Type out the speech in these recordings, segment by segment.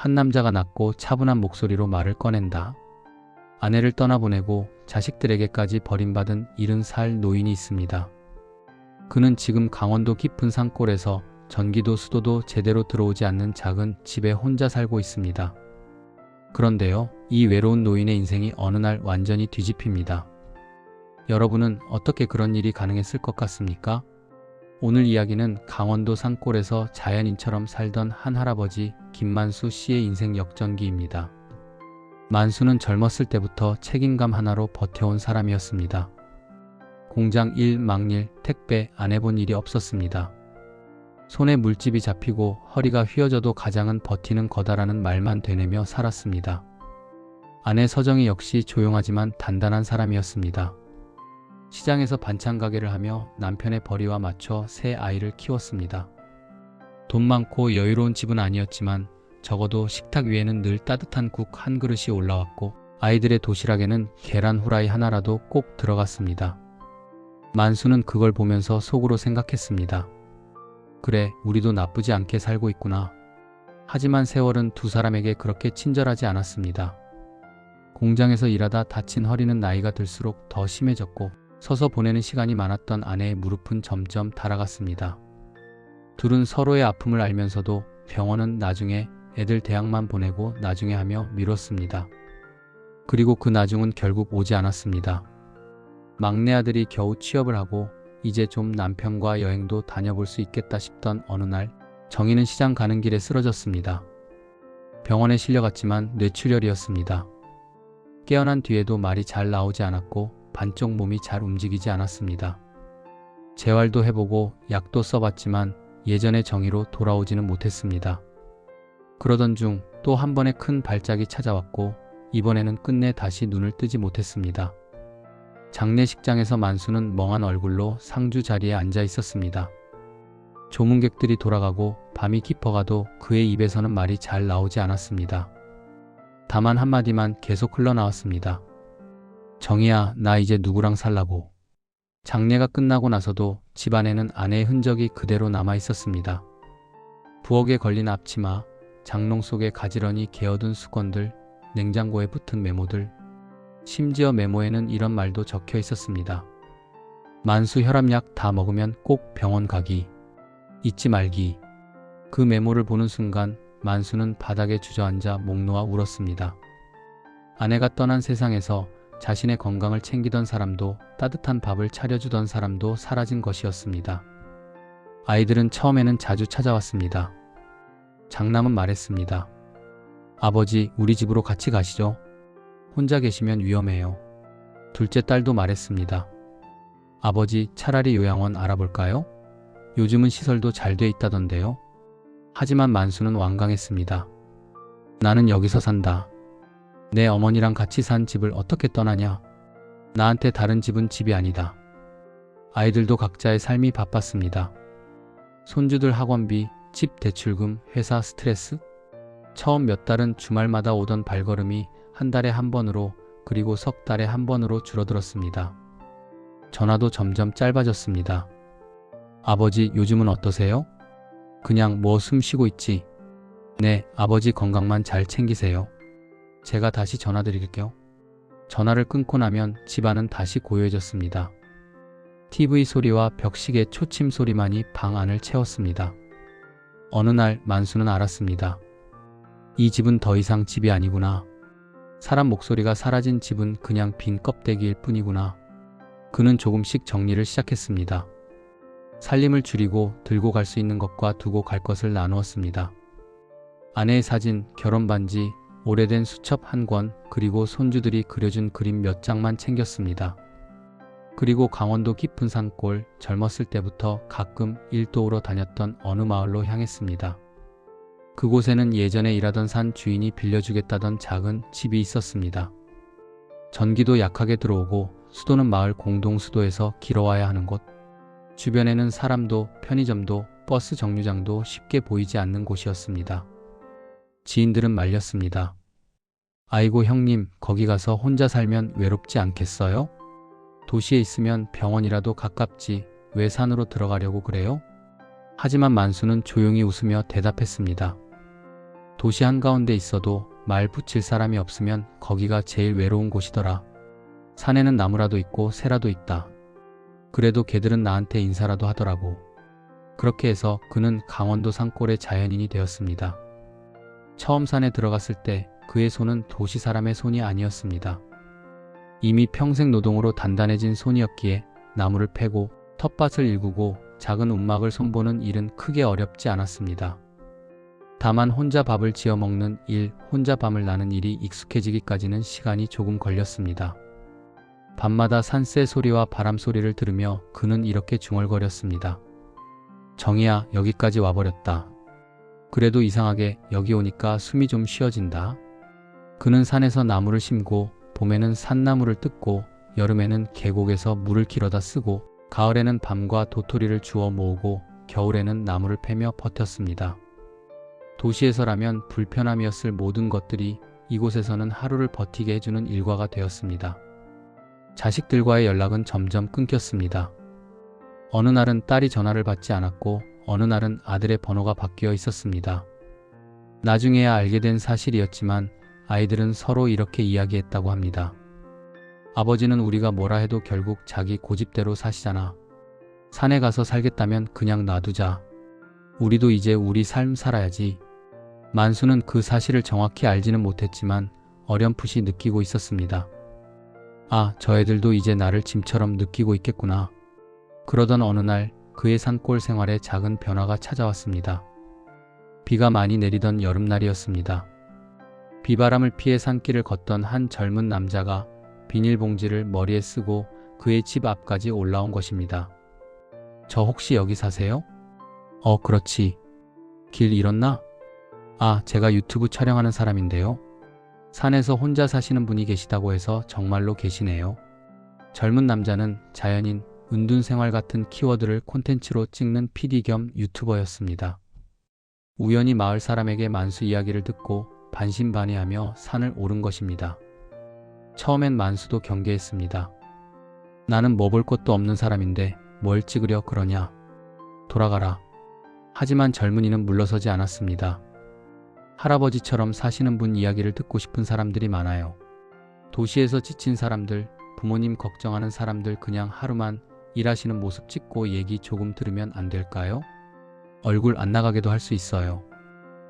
한 남자가 낮고 차분한 목소리로 말을 꺼낸다. 아내를 떠나보내고 자식들에게까지 버림받은 70살 노인이 있습니다. 그는 지금 강원도 깊은 산골에서 전기도 수도도 제대로 들어오지 않는 작은 집에 혼자 살고 있습니다. 그런데요, 이 외로운 노인의 인생이 어느 날 완전히 뒤집힙니다. 여러분은 어떻게 그런 일이 가능했을 것 같습니까? 오늘 이야기는 강원도 산골에서 자연인처럼 살던 한 할아버지 김만수 씨의 인생 역전기입니다. 만수는 젊었을 때부터 책임감 하나로 버텨온 사람이었습니다. 공장 일, 막일, 택배 안 해본 일이 없었습니다. 손에 물집이 잡히고 허리가 휘어져도 가장은 버티는 거다라는 말만 되뇌며 살았습니다. 아내 서정희 역시 조용하지만 단단한 사람이었습니다. 시장에서 반찬 가게를 하며 남편의 벌이와 맞춰 세 아이를 키웠습니다. 돈 많고 여유로운 집은 아니었지만 적어도 식탁 위에는 늘 따뜻한 국 한 그릇이 올라왔고 아이들의 도시락에는 계란 후라이 하나라도 꼭 들어갔습니다. 만수는 그걸 보면서 속으로 생각했습니다. 그래, 우리도 나쁘지 않게 살고 있구나. 하지만 세월은 두 사람에게 그렇게 친절하지 않았습니다. 공장에서 일하다 다친 허리는 나이가 들수록 더 심해졌고 서서 보내는 시간이 많았던 아내의 무릎은 점점 닳아갔습니다. 둘은 서로의 아픔을 알면서도 병원은 나중에, 애들 대학만 보내고 나중에 하며 미뤘습니다. 그리고 그 나중은 결국 오지 않았습니다. 막내 아들이 겨우 취업을 하고 이제 좀 남편과 여행도 다녀볼 수 있겠다 싶던 어느 날 정희는 시장 가는 길에 쓰러졌습니다. 병원에 실려갔지만 뇌출혈이었습니다. 깨어난 뒤에도 말이 잘 나오지 않았고 반쪽 몸이 잘 움직이지 않았습니다. 재활도 해보고 약도 써봤지만 예전의 정의로 돌아오지는 못했습니다. 그러던 중 또 한 번의 큰 발작이 찾아왔고 이번에는 끝내 다시 눈을 뜨지 못했습니다. 장례식장에서 만수는 멍한 얼굴로 상주 자리에 앉아 있었습니다. 조문객들이 돌아가고 밤이 깊어가도 그의 입에서는 말이 잘 나오지 않았습니다. 다만 한마디만 계속 흘러나왔습니다. 정희야, 나 이제 누구랑 살라고. 장례가 끝나고 나서도 집안에는 아내의 흔적이 그대로 남아 있었습니다. 부엌에 걸린 앞치마, 장롱 속에 가지런히 개어둔 수건들, 냉장고에 붙은 메모들, 심지어 메모에는 이런 말도 적혀 있었습니다. 만수 혈압약 다 먹으면 꼭 병원 가기. 잊지 말기. 그 메모를 보는 순간 만수는 바닥에 주저앉아 목 놓아 울었습니다. 아내가 떠난 세상에서 자신의 건강을 챙기던 사람도 따뜻한 밥을 차려주던 사람도 사라진 것이었습니다. 아이들은 처음에는 자주 찾아왔습니다. 장남은 말했습니다. 아버지, 우리 집으로 같이 가시죠. 혼자 계시면 위험해요. 둘째 딸도 말했습니다. 아버지, 차라리 요양원 알아볼까요? 요즘은 시설도 잘 돼 있다던데요. 하지만 만수는 완강했습니다. 나는 여기서 산다. 내 어머니랑 같이 산 집을 어떻게 떠나냐. 나한테 다른 집은 집이 아니다. 아이들도 각자의 삶이 바빴습니다. 손주들 학원비, 집 대출금, 회사 스트레스. 처음 몇 달은 주말마다 오던 발걸음이 한 달에 한 번으로 그리고 석 달에 한 번으로 줄어들었습니다. 전화도 점점 짧아졌습니다. 아버지, 요즘은 어떠세요? 그냥 뭐 숨 쉬고 있지. 네, 아버지 건강만 잘 챙기세요. 제가 다시 전화드릴게요. 전화를 끊고 나면 집안은 다시 고요해졌습니다. TV 소리와 벽시계 초침 소리만이 방 안을 채웠습니다. 어느 날 만수는 알았습니다. 이 집은 더 이상 집이 아니구나. 사람 목소리가 사라진 집은 그냥 빈 껍데기일 뿐이구나. 그는 조금씩 정리를 시작했습니다. 살림을 줄이고 들고 갈 수 있는 것과 두고 갈 것을 나누었습니다. 아내의 사진, 결혼 반지, 오래된 수첩 한 권, 그리고 손주들이 그려준 그림 몇 장만 챙겼습니다. 그리고 강원도 깊은 산골, 젊었을 때부터 가끔 일 도우러 다녔던 어느 마을로 향했습니다. 그곳에는 예전에 일하던 산 주인이 빌려주겠다던 작은 집이 있었습니다. 전기도 약하게 들어오고 수도는 마을 공동수도에서 길어와야 하는 곳. 주변에는 사람도 편의점도 버스 정류장도 쉽게 보이지 않는 곳이었습니다. 지인들은 말렸습니다. 아이고 형님, 거기 가서 혼자 살면 외롭지 않겠어요? 도시에 있으면 병원이라도 가깝지 왜 산으로 들어가려고 그래요? 하지만 만수는 조용히 웃으며 대답했습니다. 도시 한가운데 있어도 말 붙일 사람이 없으면 거기가 제일 외로운 곳이더라. 산에는 나무라도 있고 새라도 있다. 그래도 개들은 나한테 인사라도 하더라고. 그렇게 해서 그는 강원도 산골의 자연인이 되었습니다. 처음 산에 들어갔을 때 그의 손은 도시 사람의 손이 아니었습니다. 이미 평생 노동으로 단단해진 손이었기에 나무를 패고 텃밭을 일구고 작은 움막을 손보는 일은 크게 어렵지 않았습니다. 다만 혼자 밥을 지어 먹는 일, 혼자 밤을 나는 일이 익숙해지기까지는 시간이 조금 걸렸습니다. 밤마다 산새 소리와 바람 소리를 들으며 그는 이렇게 중얼거렸습니다. 정이야, 여기까지 와버렸다. 그래도 이상하게 여기 오니까 숨이 좀 쉬어진다. 그는 산에서 나무를 심고 봄에는 산나무를 뜯고 여름에는 계곡에서 물을 길어다 쓰고 가을에는 밤과 도토리를 주워 모으고 겨울에는 나무를 패며 버텼습니다. 도시에서라면 불편함이었을 모든 것들이 이곳에서는 하루를 버티게 해주는 일과가 되었습니다. 자식들과의 연락은 점점 끊겼습니다. 어느 날은 딸이 전화를 받지 않았고 어느 날은 아들의 번호가 바뀌어 있었습니다. 나중에야 알게 된 사실이었지만 아이들은 서로 이렇게 이야기했다고 합니다. 아버지는 우리가 뭐라 해도 결국 자기 고집대로 사시잖아. 산에 가서 살겠다면 그냥 놔두자. 우리도 이제 우리 삶 살아야지. 만수는 그 사실을 정확히 알지는 못했지만 어렴풋이 느끼고 있었습니다. 아, 저 애들도 이제 나를 짐처럼 느끼고 있겠구나. 그러던 어느 날 그의 산골 생활에 작은 변화가 찾아왔습니다. 비가 많이 내리던 여름날이었습니다. 비바람을 피해 산길을 걷던 한 젊은 남자가 비닐봉지를 머리에 쓰고 그의 집 앞까지 올라온 것입니다. 저 혹시 여기 사세요? 그렇지. 길 잃었나? 아, 제가 유튜브 촬영하는 사람인데요. 산에서 혼자 사시는 분이 계시다고 해서 정말로 계시네요. 젊은 남자는 자연인, 은둔생활 같은 키워드를 콘텐츠로 찍는 PD 겸 유튜버였습니다. 우연히 마을 사람에게 만수 이야기를 듣고 반신반의하며 산을 오른 것입니다. 처음엔 만수도 경계했습니다. 나는 먹을 것도 없는 사람인데 뭘 찍으려 그러냐. 돌아가라. 하지만 젊은이는 물러서지 않았습니다. 할아버지처럼 사시는 분 이야기를 듣고 싶은 사람들이 많아요. 도시에서 지친 사람들, 부모님 걱정하는 사람들 그냥 하루만 일하시는 모습 찍고 얘기 조금 들으면 안 될까요? 얼굴 안 나가게도 할 수 있어요.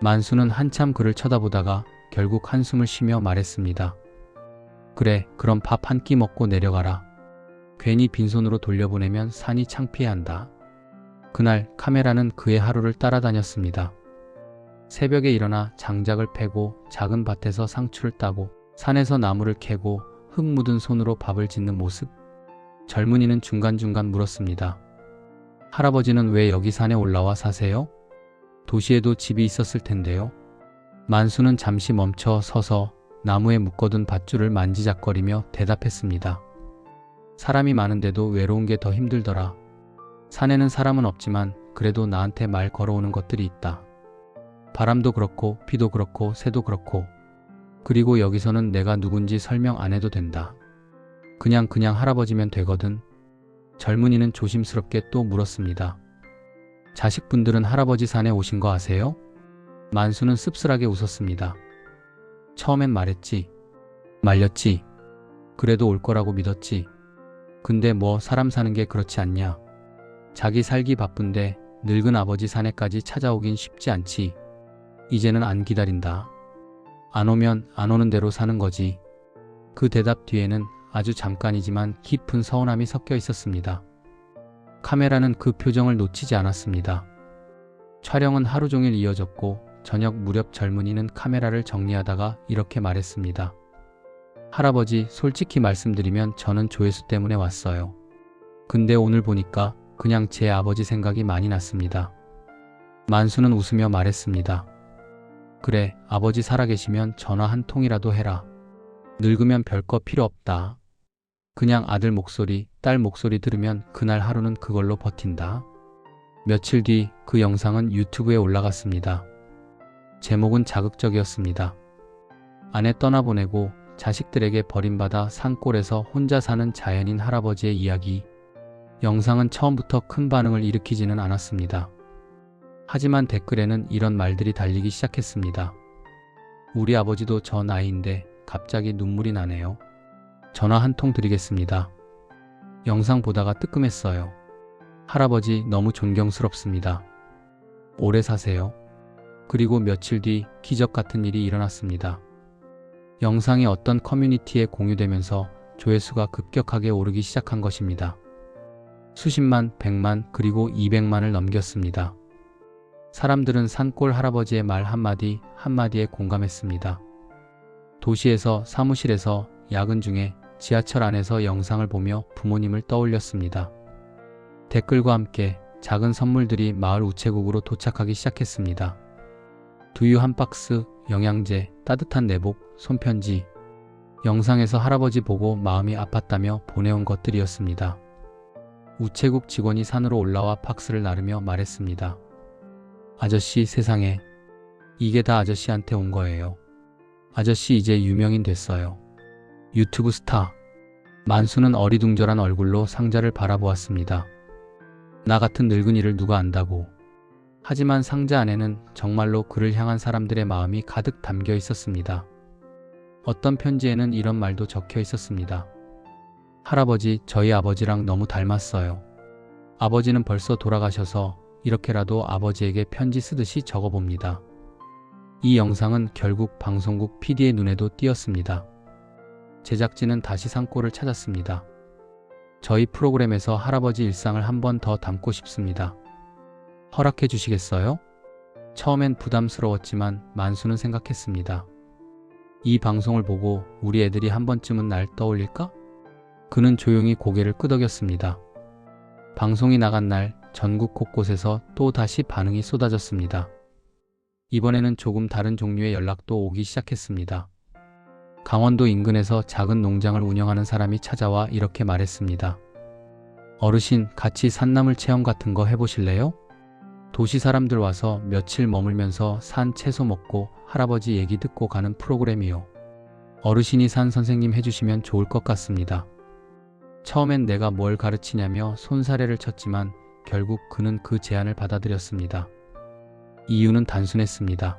만수는 한참 그를 쳐다보다가 결국 한숨을 쉬며 말했습니다. 그래, 그럼 밥 한 끼 먹고 내려가라. 괜히 빈손으로 돌려보내면 산이 창피해한다. 그날 카메라는 그의 하루를 따라다녔습니다. 새벽에 일어나 장작을 패고 작은 밭에서 상추를 따고 산에서 나무를 캐고 흙 묻은 손으로 밥을 짓는 모습. 젊은이는 중간중간 물었습니다. 할아버지는 왜 여기 산에 올라와 사세요? 도시에도 집이 있었을 텐데요. 만수는 잠시 멈춰 서서 나무에 묶어둔 밧줄을 만지작거리며 대답했습니다. 사람이 많은데도 외로운 게 더 힘들더라. 산에는 사람은 없지만 그래도 나한테 말 걸어오는 것들이 있다. 바람도 그렇고 비도 그렇고 새도 그렇고. 그리고 여기서는 내가 누군지 설명 안 해도 된다. 그냥 할아버지면 되거든. 젊은이는 조심스럽게 또 물었습니다. 자식분들은 할아버지 산에 오신 거 아세요? 만수는 씁쓸하게 웃었습니다. 처음엔 말했지. 말렸지. 그래도 올 거라고 믿었지. 근데 뭐 사람 사는 게 그렇지 않냐. 자기 살기 바쁜데 늙은 아버지 산에까지 찾아오긴 쉽지 않지. 이제는 안 기다린다. 안 오면 안 오는 대로 사는 거지. 그 대답 뒤에는 아주 잠깐이지만 깊은 서운함이 섞여 있었습니다. 카메라는 그 표정을 놓치지 않았습니다. 촬영은 하루 종일 이어졌고 저녁 무렵 젊은이는 카메라를 정리하다가 이렇게 말했습니다. 할아버지, 솔직히 말씀드리면 저는 조회수 때문에 왔어요. 근데 오늘 보니까 그냥 제 아버지 생각이 많이 났습니다. 만수는 웃으며 말했습니다. 그래, 아버지 살아계시면 전화 한 통이라도 해라. 늙으면 별거 필요 없다. 그냥 아들 목소리, 딸 목소리 들으면 그날 하루는 그걸로 버틴다. 며칠 뒤 그 영상은 유튜브에 올라갔습니다. 제목은 자극적이었습니다. 아내 떠나보내고 자식들에게 버림받아 산골에서 혼자 사는 자연인 할아버지의 이야기. 영상은 처음부터 큰 반응을 일으키지는 않았습니다. 하지만 댓글에는 이런 말들이 달리기 시작했습니다. 우리 아버지도 저 나이인데 갑자기 눈물이 나네요. 전화 한 통 드리겠습니다. 영상 보다가 뜨끔했어요. 할아버지 너무 존경스럽습니다. 오래 사세요. 그리고 며칠 뒤 기적 같은 일이 일어났습니다. 영상이 어떤 커뮤니티에 공유되면서 조회수가 급격하게 오르기 시작한 것입니다. 수십만, 100만, 그리고 200만을 넘겼습니다. 사람들은 산골 할아버지의 말 한마디 한마디에 공감했습니다. 도시에서, 사무실에서, 야근 중에, 지하철 안에서 영상을 보며 부모님을 떠올렸습니다. 댓글과 함께 작은 선물들이 마을 우체국으로 도착하기 시작했습니다. 두유 한 박스, 영양제, 따뜻한 내복, 손편지. 영상에서 할아버지 보고 마음이 아팠다며 보내온 것들이었습니다. 우체국 직원이 산으로 올라와 박스를 나르며 말했습니다. 아저씨, 세상에. 이게 다 아저씨한테 온 거예요. 아저씨 이제 유명인 됐어요. 유튜브 스타. 만수는 어리둥절한 얼굴로 상자를 바라보았습니다. 나 같은 늙은이를 누가 안다고. 하지만 상자 안에는 정말로 그를 향한 사람들의 마음이 가득 담겨 있었습니다. 어떤 편지에는 이런 말도 적혀 있었습니다. 할아버지, 저희 아버지랑 너무 닮았어요. 아버지는 벌써 돌아가셔서 이렇게라도 아버지에게 편지 쓰듯이 적어봅니다. 이 영상은 결국 방송국 PD의 눈에도 띄었습니다. 제작진은 다시 산골을 찾았습니다. 저희 프로그램에서 할아버지 일상을 한 번 더 담고 싶습니다. 허락해 주시겠어요? 처음엔 부담스러웠지만 만수는 생각했습니다. 이 방송을 보고 우리 애들이 한 번쯤은 날 떠올릴까? 그는 조용히 고개를 끄덕였습니다. 방송이 나간 날 전국 곳곳에서 또 다시 반응이 쏟아졌습니다. 이번에는 조금 다른 종류의 연락도 오기 시작했습니다. 강원도 인근에서 작은 농장을 운영하는 사람이 찾아와 이렇게 말했습니다. 어르신, 같이 산나물 체험 같은 거 해보실래요? 도시 사람들 와서 며칠 머물면서 산 채소 먹고 할아버지 얘기 듣고 가는 프로그램이요. 어르신이 산 선생님 해주시면 좋을 것 같습니다. 처음엔 내가 뭘 가르치냐며 손사래를 쳤지만 결국 그는 그 제안을 받아들였습니다. 이유는 단순했습니다.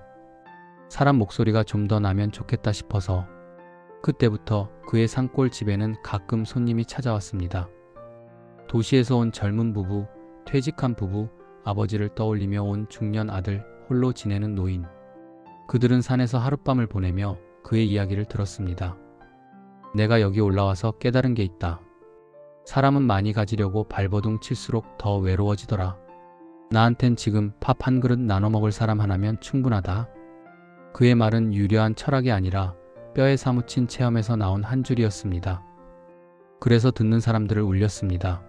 사람 목소리가 좀 더 나면 좋겠다 싶어서. 그때부터 그의 산골 집에는 가끔 손님이 찾아왔습니다. 도시에서 온 젊은 부부, 퇴직한 부부, 아버지를 떠올리며 온 중년 아들, 홀로 지내는 노인. 그들은 산에서 하룻밤을 보내며 그의 이야기를 들었습니다. 내가 여기 올라와서 깨달은 게 있다. 사람은 많이 가지려고 발버둥 칠수록 더 외로워지더라. 나한텐 지금 밥 한 그릇 나눠 먹을 사람 하나면 충분하다. 그의 말은 유려한 철학이 아니라 뼈에 사무친 체험에서 나온 한 줄이었습니다. 그래서 듣는 사람들을 울렸습니다.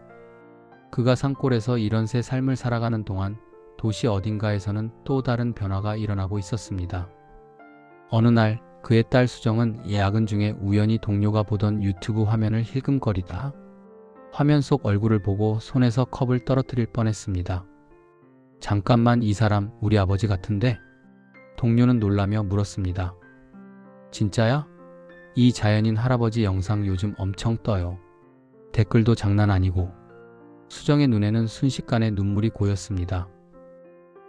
그가 산골에서 이런 새 삶을 살아가는 동안 도시 어딘가에서는 또 다른 변화가 일어나고 있었습니다. 어느 날 그의 딸 수정은 야근 중에 우연히 동료가 보던 유튜브 화면을 힐끔거리다 화면 속 얼굴을 보고 손에서 컵을 떨어뜨릴 뻔했습니다. 잠깐만, 이 사람 우리 아버지 같은데? 동료는 놀라며 물었습니다. 진짜야? 이 자연인 할아버지 영상 요즘 엄청 떠요. 댓글도 장난 아니고. 수정의 눈에는 순식간에 눈물이 고였습니다.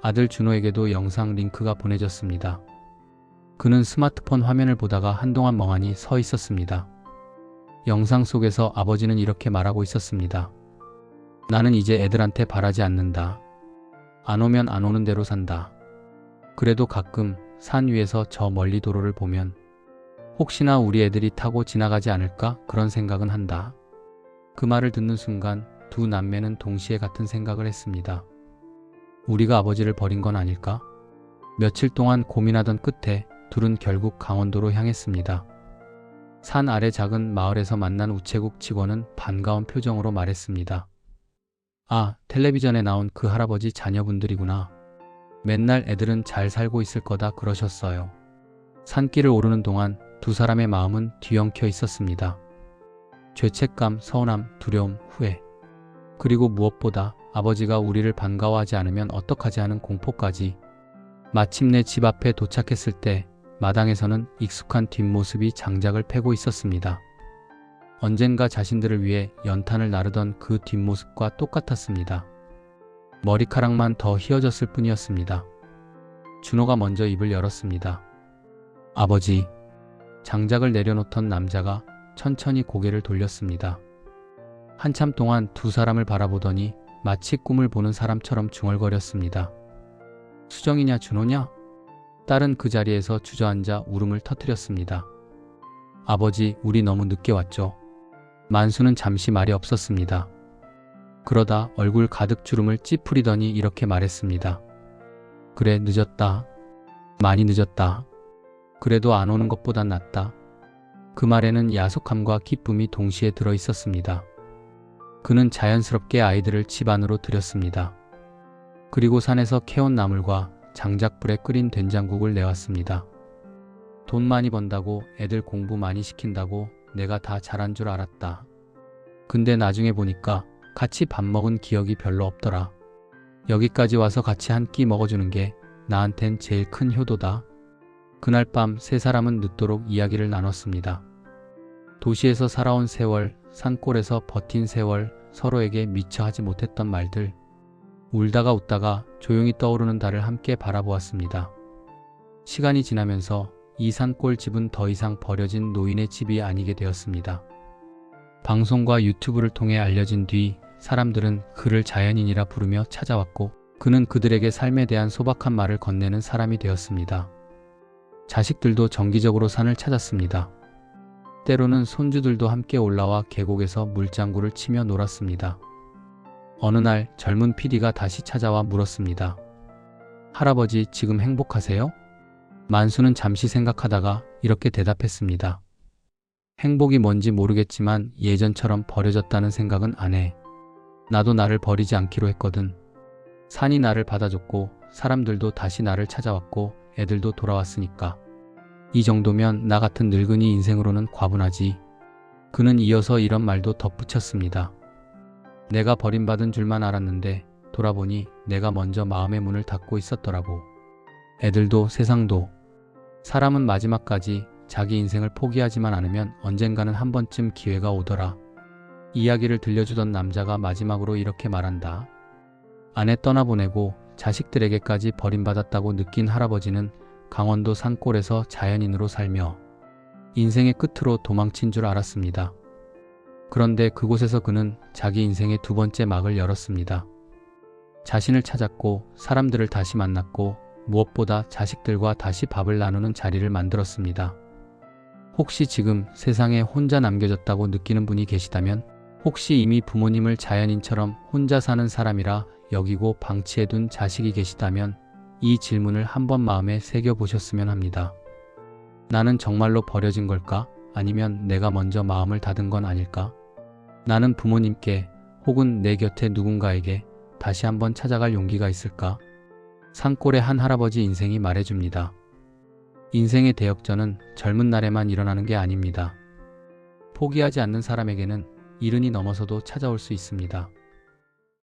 아들 준호에게도 영상 링크가 보내졌습니다. 그는 스마트폰 화면을 보다가 한동안 멍하니 서 있었습니다. 영상 속에서 아버지는 이렇게 말하고 있었습니다. 나는 이제 애들한테 바라지 않는다. 안 오면 안 오는 대로 산다. 그래도 가끔 산 위에서 저 멀리 도로를 보면 혹시나 우리 애들이 타고 지나가지 않을까 그런 생각은 한다. 그 말을 듣는 순간 두 남매는 동시에 같은 생각을 했습니다. 우리가 아버지를 버린 건 아닐까? 며칠 동안 고민하던 끝에 둘은 결국 강원도로 향했습니다. 산 아래 작은 마을에서 만난 우체국 직원은 반가운 표정으로 말했습니다. 아, 텔레비전에 나온 그 할아버지 자녀분들이구나. 맨날 애들은 잘 살고 있을 거다 그러셨어요. 산길을 오르는 동안 두 사람의 마음은 뒤엉켜 있었습니다. 죄책감, 서운함, 두려움, 후회. 그리고 무엇보다 아버지가 우리를 반가워하지 않으면 어떡하지 하는 공포까지. 마침내 집 앞에 도착했을 때 마당에서는 익숙한 뒷모습이 장작을 패고 있었습니다. 언젠가 자신들을 위해 연탄을 나르던 그 뒷모습과 똑같았습니다. 머리카락만 더 휘어졌을 뿐이었습니다. 준호가 먼저 입을 열었습니다. 아버지. 장작을 내려놓던 남자가 천천히 고개를 돌렸습니다. 한참 동안 두 사람을 바라보더니 마치 꿈을 보는 사람처럼 중얼거렸습니다. 수정이냐 준호냐? 딸은 그 자리에서 주저앉아 울음을 터뜨렸습니다. 아버지, 우리 너무 늦게 왔죠. 만수는 잠시 말이 없었습니다. 그러다 얼굴 가득 주름을 찌푸리더니 이렇게 말했습니다. 그래, 늦었다. 많이 늦었다. 그래도 안 오는 것보단 낫다. 그 말에는 야속함과 기쁨이 동시에 들어 있었습니다. 그는 자연스럽게 아이들을 집 안으로 들였습니다. 그리고 산에서 캐온 나물과 장작불에 끓인 된장국을 내왔습니다. 돈 많이 번다고, 애들 공부 많이 시킨다고 내가 다 잘한 줄 알았다. 근데 나중에 보니까 같이 밥 먹은 기억이 별로 없더라. 여기까지 와서 같이 한 끼 먹어주는 게 나한텐 제일 큰 효도다. 그날 밤 세 사람은 늦도록 이야기를 나눴습니다. 도시에서 살아온 세월, 산골에서 버틴 세월, 서로에게 미처 하지 못했던 말들. 울다가 웃다가 조용히 떠오르는 달을 함께 바라보았습니다. 시간이 지나면서 이 산골 집은 더 이상 버려진 노인의 집이 아니게 되었습니다. 방송과 유튜브를 통해 알려진 뒤 사람들은 그를 자연인이라 부르며 찾아왔고, 그는 그들에게 삶에 대한 소박한 말을 건네는 사람이 되었습니다. 자식들도 정기적으로 산을 찾았습니다. 때로는 손주들도 함께 올라와 계곡에서 물장구를 치며 놀았습니다. 어느 날 젊은 PD가 다시 찾아와 물었습니다. 할아버지, 지금 행복하세요? 만수는 잠시 생각하다가 이렇게 대답했습니다. 행복이 뭔지 모르겠지만 예전처럼 버려졌다는 생각은 안 해. 나도 나를 버리지 않기로 했거든. 산이 나를 받아줬고, 사람들도 다시 나를 찾아왔고, 애들도 돌아왔으니까. 이 정도면 나 같은 늙은이 인생으로는 과분하지. 그는 이어서 이런 말도 덧붙였습니다. 내가 버림받은 줄만 알았는데 돌아보니 내가 먼저 마음의 문을 닫고 있었더라고. 애들도 세상도. 사람은 마지막까지 자기 인생을 포기하지만 않으면 언젠가는 한 번쯤 기회가 오더라. 이야기를 들려주던 남자가 마지막으로 이렇게 말한다. 아내 떠나보내고 자식들에게까지 버림받았다고 느낀 할아버지는 강원도 산골에서 자연인으로 살며 인생의 끝으로 도망친 줄 알았습니다. 그런데 그곳에서 그는 자기 인생의 두 번째 막을 열었습니다. 자신을 찾았고, 사람들을 다시 만났고, 무엇보다 자식들과 다시 밥을 나누는 자리를 만들었습니다. 혹시 지금 세상에 혼자 남겨졌다고 느끼는 분이 계시다면, 혹시 이미 부모님을 자연인처럼 혼자 사는 사람이라 여기고 방치해둔 자식이 계시다면 이 질문을 한번 마음에 새겨보셨으면 합니다. 나는 정말로 버려진 걸까? 아니면 내가 먼저 마음을 닫은 건 아닐까? 나는 부모님께 혹은 내 곁에 누군가에게 다시 한번 찾아갈 용기가 있을까? 산골의 한 할아버지 인생이 말해줍니다. 인생의 대역전은 젊은 날에만 일어나는 게 아닙니다. 포기하지 않는 사람에게는 이른이 넘어서도 찾아올 수 있습니다.